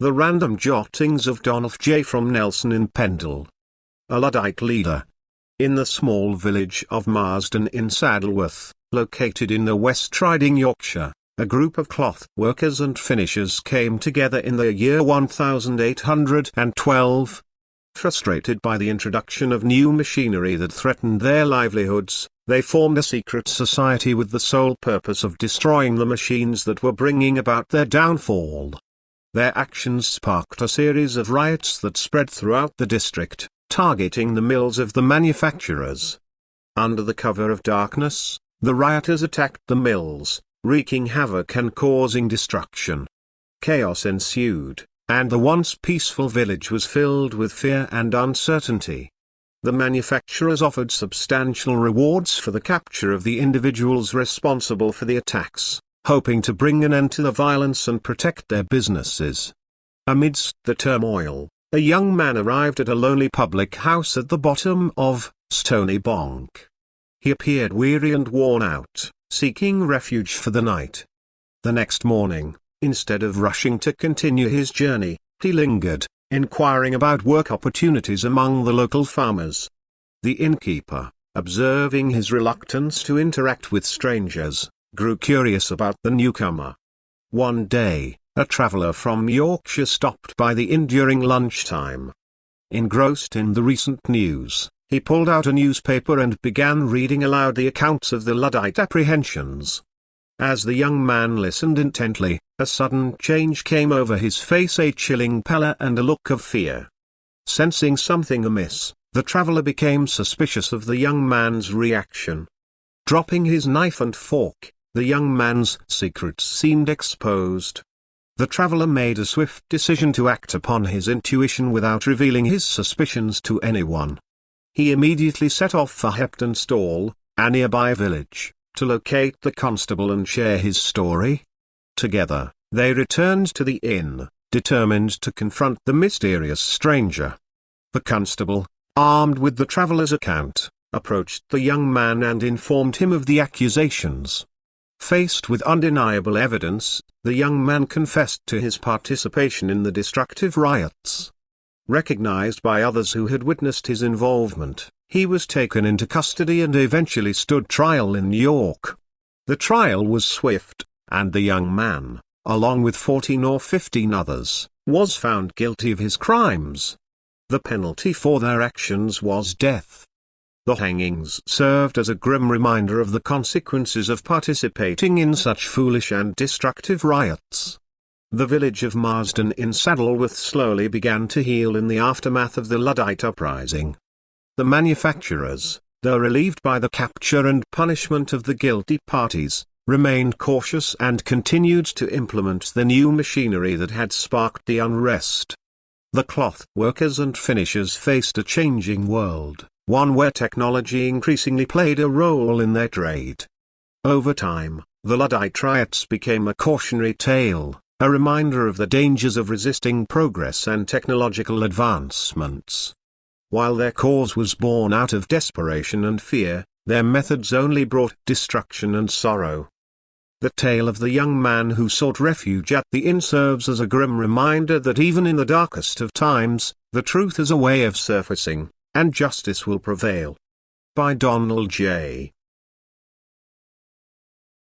The Random Jottings of Donalf J. from Nelson in Pendle. A Luddite leader. In the small village of Marsden-in-Saddleworth, located in the West Riding Yorkshire, a group of cloth workers and finishers came together in the year 1812. Frustrated by the introduction of new machinery that threatened their livelihoods, they formed a secret society with the sole purpose of destroying the machines that were bringing about their downfall. Their actions sparked a series of riots that spread throughout the district, targeting the mills of the manufacturers. Under the cover of darkness, the rioters attacked the mills, wreaking havoc and causing destruction. Chaos ensued, and the once peaceful village was filled with fear and uncertainty. The manufacturers offered substantial rewards for the capture of the individuals responsible for the attacks, hoping to bring an end to the violence and protect their businesses. Amidst the turmoil, a young man arrived at a lonely public house at the bottom of Stony Bonk. He appeared weary and worn out, seeking refuge for the night. The next morning, instead of rushing to continue his journey, he lingered, inquiring about work opportunities among the local farmers. The innkeeper, observing his reluctance to interact with strangers, grew curious about the newcomer. One day, a traveller from Yorkshire stopped by the inn during lunchtime. Engrossed in the recent news, he pulled out a newspaper and began reading aloud the accounts of the Luddite apprehensions. As the young man listened intently, a sudden change came over his face, a chilling pallor and a look of fear. Sensing something amiss, the traveller became suspicious of the young man's reaction. Dropping his knife and fork, the young man's secrets seemed exposed. The traveller made a swift decision to act upon his intuition without revealing his suspicions to anyone. He immediately set off for Heptonstall, a nearby village, to locate the constable and share his story. Together, they returned to the inn, determined to confront the mysterious stranger. The constable, armed with the traveller's account, approached the young man and informed him of the accusations. Faced with undeniable evidence, the young man confessed to his participation in the destructive riots. Recognized by others who had witnessed his involvement, he was taken into custody and eventually stood trial in York. The trial was swift, and the young man, along with 14 or 15 others, was found guilty of his crimes. The penalty for their actions was death. The hangings served as a grim reminder of the consequences of participating in such foolish and destructive riots. The village of Marsden-in-Saddleworth slowly began to heal in the aftermath of the Luddite uprising. The manufacturers, though relieved by the capture and punishment of the guilty parties, remained cautious and continued to implement the new machinery that had sparked the unrest. The cloth workers and finishers faced a changing world, one where technology increasingly played a role in their trade. Over time, the Luddite riots became a cautionary tale, a reminder of the dangers of resisting progress and technological advancements. While their cause was born out of desperation and fear, their methods only brought destruction and sorrow. The tale of the young man who sought refuge at the inn serves as a grim reminder that even in the darkest of times, the truth has a way of surfacing, and justice will prevail. By Donald J.